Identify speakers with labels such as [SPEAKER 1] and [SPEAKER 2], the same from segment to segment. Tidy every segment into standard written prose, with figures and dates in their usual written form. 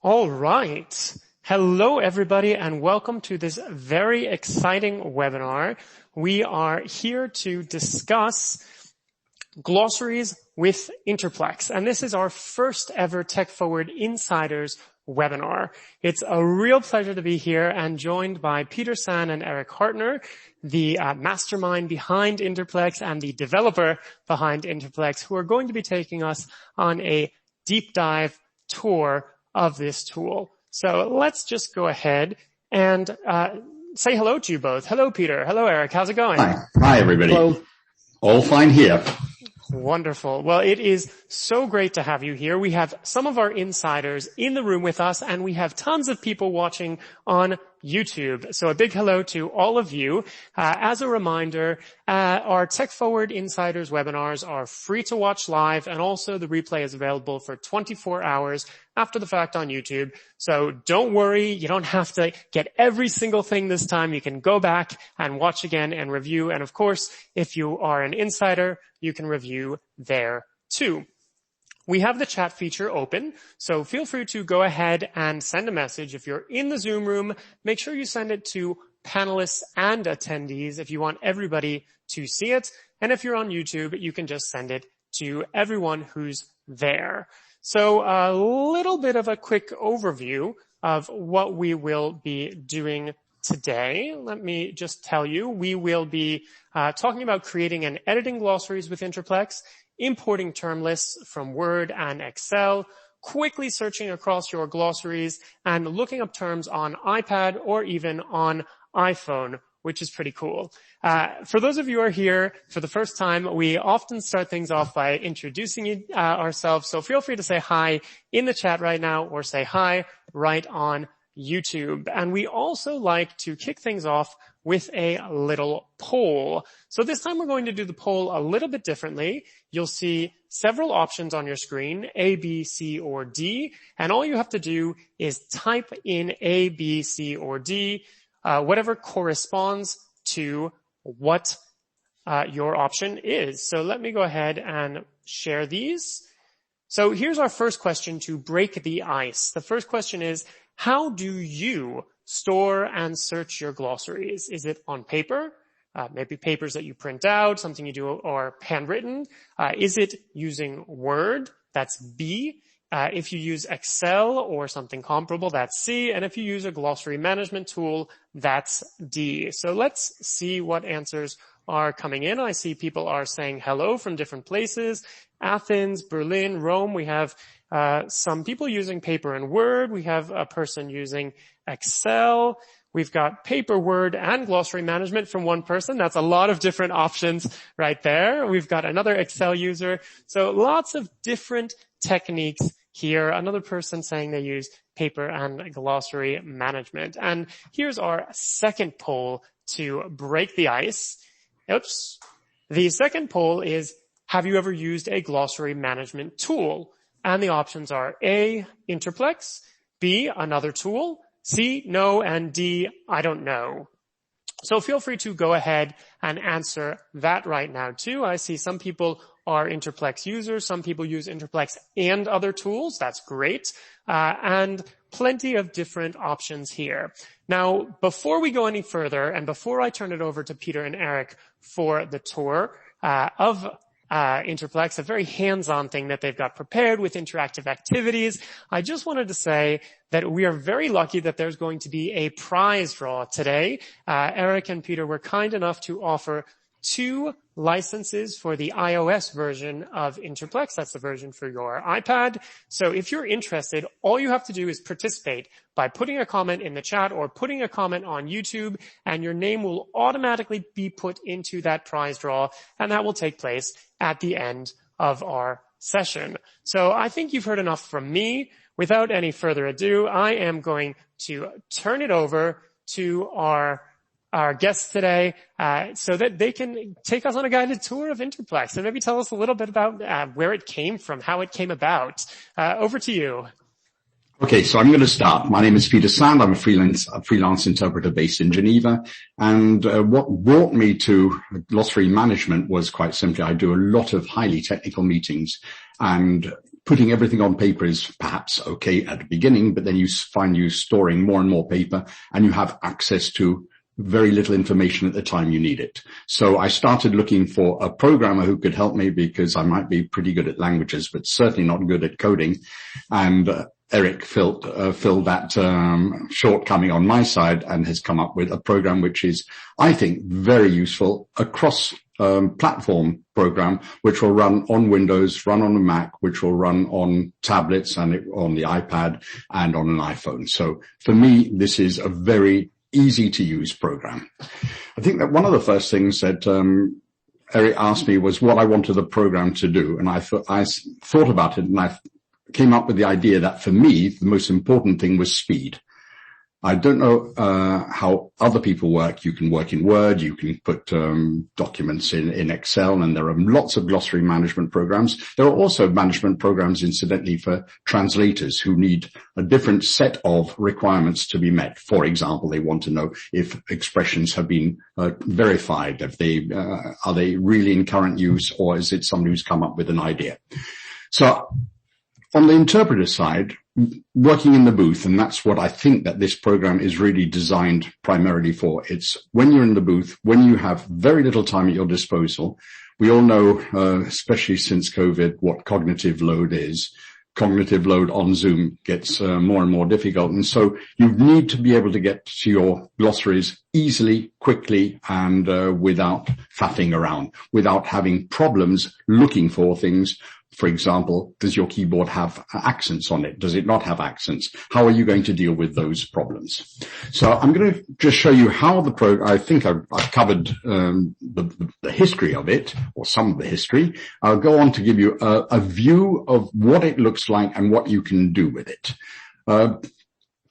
[SPEAKER 1] All right. Hello, everybody, and welcome to this very exciting webinar. We are here to discuss glossaries with Interplex, and this is our first ever Tech Forward Insiders webinar. It's a real pleasure to be here and joined by Peter San and Eric Hartner, the mastermind behind Interplex and the developer behind Interplex, who are going to be taking us on a deep dive tour of this tool. So let's just go ahead and say hello to you both. Hello, Peter. Hello, Eric. How's it going?
[SPEAKER 2] Hi, everybody.
[SPEAKER 3] Hello.
[SPEAKER 2] All fine here.
[SPEAKER 1] Wonderful. Well, it is so great to have you here. We have some of our insiders in the room with us, and we have tons of people watching on YouTube. So a big hello to all of you. As a reminder, our Tech Forward Insiders webinars are free to watch live, and also the replay is available for 24 hours after the fact on YouTube. So don't worry, you don't have to get every single thing this time. You can go back and watch again and review. And of course, if you are an insider, you can review there too. We have the chat feature open, so feel free to go ahead and send a message. If you're in the Zoom room, make sure you send it to panelists and attendees if you want everybody to see it. And if you're on YouTube, you can just send it to everyone who's there. So a little bit of a quick overview of what we will be doing today. Let me just tell you, we will be talking about creating and editing glossaries with Interplex, importing term lists from Word and Excel, quickly searching across your glossaries, and looking up terms on iPad or even on iPhone, which is pretty cool. For those of you who are here for the first time, we often start things off by introducing ourselves, so feel free to say hi in the chat right now or say hi right on YouTube. And we also like to kick things off with a little poll. So this time we're going to do the poll a little bit differently. You'll see several options on your screen, A, B, C, or D, and all you have to do is type in A, B, C, or D, whatever corresponds to what your option is. So let me go ahead and share these. So here's our first question to break the ice. The first question is, how do you store and search your glossaries? Is it on paper? Maybe papers that you print out, something you do, or handwritten? Is it using Word? That's B. If you use Excel or something comparable, that's C. And if you use a glossary management tool, that's D. So let's see what answers are coming in. I see people are saying hello from different places. Athens, Berlin, Rome. We have some people using paper and Word. We have a person using Excel. We've got paper, Word, and glossary management from one person. That's a lot of different options right there. We've got another Excel user. So lots of different techniques here. Another person saying they use paper and glossary management. And here's our second poll to break the ice. Oops. The second poll is, have you ever used a glossary management tool? And the options are A, Interplex, B, another tool, C, no, and D, I don't know. So feel free to go ahead and answer that right now too. I see some people are Interplex users, some people use Interplex and other tools. That's great. And plenty of different options here. Now, before we go any further, and before I turn it over to Peter and Eric for the tour of Interplex, a very hands-on thing that they've got prepared with interactive activities, I just wanted to say that we are very lucky that there's going to be a prize draw today. Eric and Peter were kind enough to offer 2 licenses for the iOS version of Interplex. That's the version for your iPad. So if you're interested, all you have to do is participate by putting a comment in the chat or putting a comment on YouTube, and your name will automatically be put into that prize draw, and that will take place at the end of our session. So I think you've heard enough from me. Without any further ado, I am going to turn it over to our guests today, so that they can take us on a guided tour of Interplex and maybe tell us a little bit about where it came from, how it came about. Over to you.
[SPEAKER 2] Okay, so I'm going to start. My name is Peter Sand. I'm a freelance interpreter based in Geneva. And what brought me to glossary management was quite simply, I do a lot of highly technical meetings. And putting everything on paper is perhaps okay at the beginning, but then you find you storing more and more paper and you have access to very little information at the time you need it. So I started looking for a programmer who could help me, because I might be pretty good at languages, but certainly not good at coding. And Eric filled that shortcoming on my side and has come up with a program which is, I think, very useful, across platform program, which will run on Windows, run on a Mac, which will run on tablets and on the iPad and on an iPhone. So for me, this is a very easy to use program. I think that one of the first things that Eric asked me was what I wanted the program to do. And I thought about it, and I came up with the idea that for me, the most important thing was speed. I don't know how other people work. You can work in Word, you can put documents in Excel, and there are lots of glossary management programs. There are also management programs, incidentally, for translators who need a different set of requirements to be met. For example, they want to know if expressions have been verified, if are they really in current use, or is it somebody who's come up with an idea. So on the interpreter side, working in the booth, and that's what I think that this program is really designed primarily for. It's when you're in the booth, when you have very little time at your disposal. We all know, especially since COVID, what cognitive load is. Cognitive load on Zoom gets more and more difficult. And so you need to be able to get to your glossaries easily, quickly, and without faffing around, without having problems looking for things. For example, does your keyboard have accents on it? Does it not have accents? How are you going to deal with those problems? So I'm going to just show you how the program, I think I've covered the history of it, or some of the history. I'll go on to give you a view of what it looks like and what you can do with it.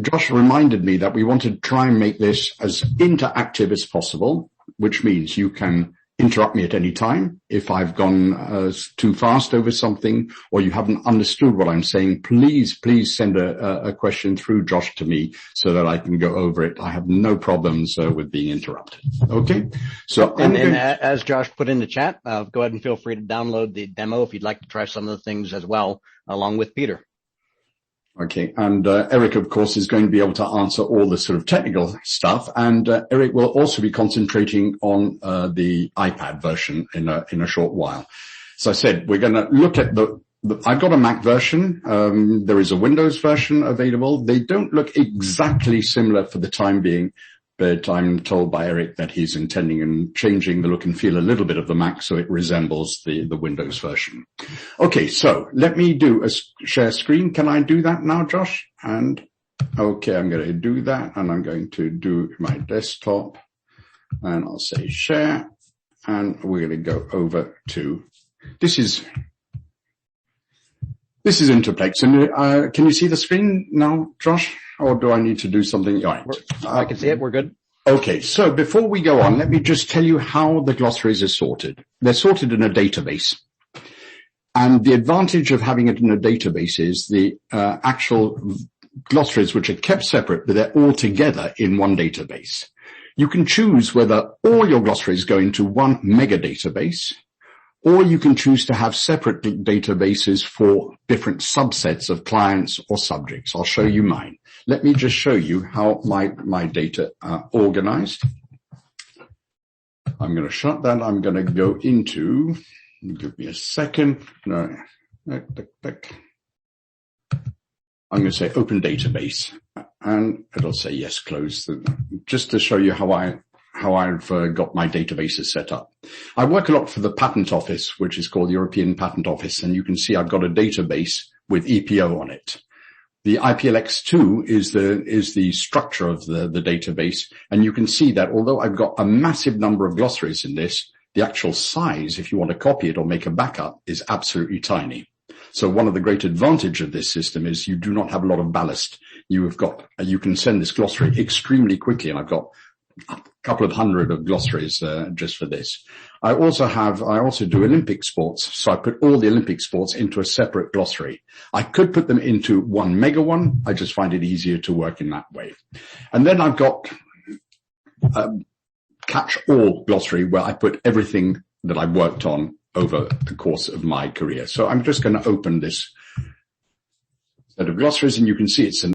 [SPEAKER 2] Josh reminded me that we want to try and make this as interactive as possible, which means you can interrupt me at any time. If I've gone too fast over something, or you haven't understood what I'm saying, please send a question through Josh to me so that I can go over it. I have no problems with being interrupted. Okay? So,
[SPEAKER 3] and as Josh put in the chat, go ahead and feel free to download the demo if you'd like to try some of the things as well, along with Peter.
[SPEAKER 2] Okay, and Eric, of course, is going to be able to answer all the sort of technical stuff, and Eric will also be concentrating on the iPad version in a short while. So I said we're going to look at I've got a Mac version. There is a Windows version available. They don't look exactly similar for the time being, but I'm told by Eric that he's intending and changing the look and feel a little bit of the Mac so it resembles the Windows version. Okay, so let me do a share screen. Can I do that now, Josh? And okay, I'm going to do that, and I'm going to do my desktop, and I'll say share, and we're going to go over to, this is Interplex. And can you see the screen now, Josh? Or do I need to do something? All right.
[SPEAKER 3] I can see it. We're good.
[SPEAKER 2] Okay. So before we go on, let me just tell you how the glossaries are sorted. They're sorted in a database. And the advantage of having it in a database is the actual glossaries, which are kept separate, but they're all together in one database. You can choose whether all your glossaries go into one mega database, or you can choose to have separate databases for different subsets of clients or subjects. I'll show you mine. Let me just show you how my data are organized. I'm going to shut that. I'm going to go into, give me a second. No, I'm going to say open database, and it'll say yes, close. Just to show you how I've got my databases set up. I work a lot for the Patent Office, which is called the European Patent Office, and you can see I've got a database with EPO on it. The IPLX2 is the structure of the database, and you can see that although I've got a massive number of glossaries in this, the actual size, if you want to copy it or make a backup, is absolutely tiny. So one of the great advantages of this system is you do not have a lot of ballast. You can send this glossary extremely quickly, and I've got a couple of hundred of glossaries just for this. I also do Olympic sports, so I put all the Olympic sports into a separate glossary. I could put them into one mega one. I just find it easier to work in that way. And then I've got catch-all glossary, where I put everything that I've worked on over the course of my career. So I'm just going to open this set of glossaries, and you can see it's an